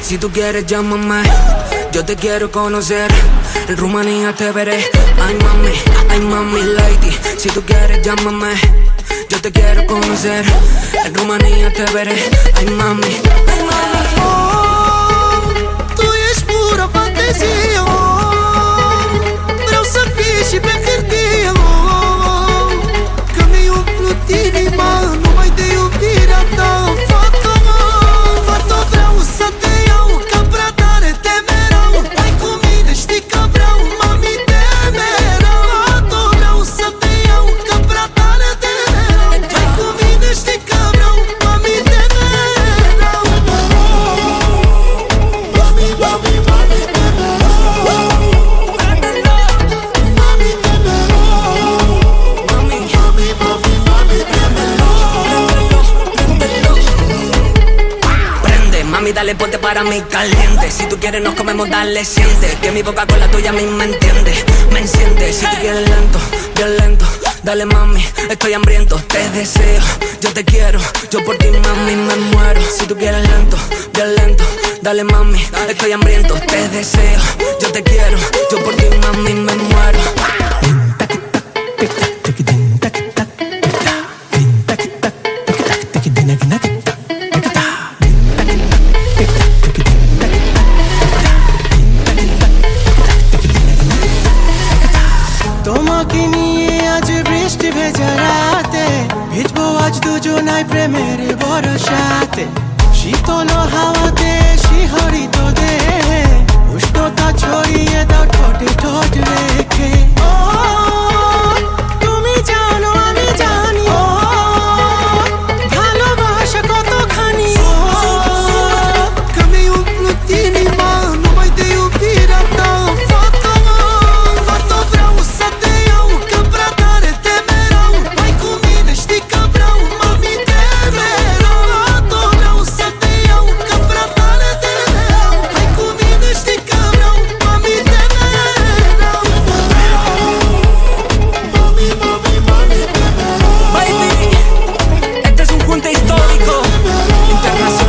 Si tú quieres llámame, yo te quiero conocer. En Rumanía te veré. Ay mami lady. Si tú quieres llámame, yo te quiero conocer. En Rumanía te veré. Ay mami. Oh, tu ești pură fantezie. Vreau să fii și pe hârtie. Că mi-ai umplut inima numai de iubirea ta. Fata, vreau să te iau, că prea tare te merau. Hai cu mine, știi că vreau, mami, te merau. Fata, vreau să te iau, că prea tare te merau. Hai cu mine, știi că vreau, mami, te merau. Mami, mami, mami, te merau. Mami, te merau. Mami, mami, mami, mami, te merau. Mami, dale, ponte para mí caliente. Si tú quieres nos comemos, dale, siente. Que mi boca con la tuya a mí me entiende. Me enciende, si tú quieres lento, violento. Dale mami, estoy hambriento, te deseo. Yo te quiero, yo por ti mami me muero. Si tú quieres lento, violento. Dale mami, estoy hambriento, te deseo. Yo te quiero, yo por ti mami me muero. তোমাকে নিয়ে আজ বৃষ্টি ভেজা রাতে ভিজবো আজ দুজনাই প্রেমের বরসাতে শীতল হাওয়াতে শিহরিত দেহে উষ্ণতা ছড়িয়ে দাও ঠোঁটে ঠোঁট রেখে ও তুমি জানো আমি জানি ও ভালোবাসা কতখানি ও că-mi umplut inima numai de iubirea ta. Internacional.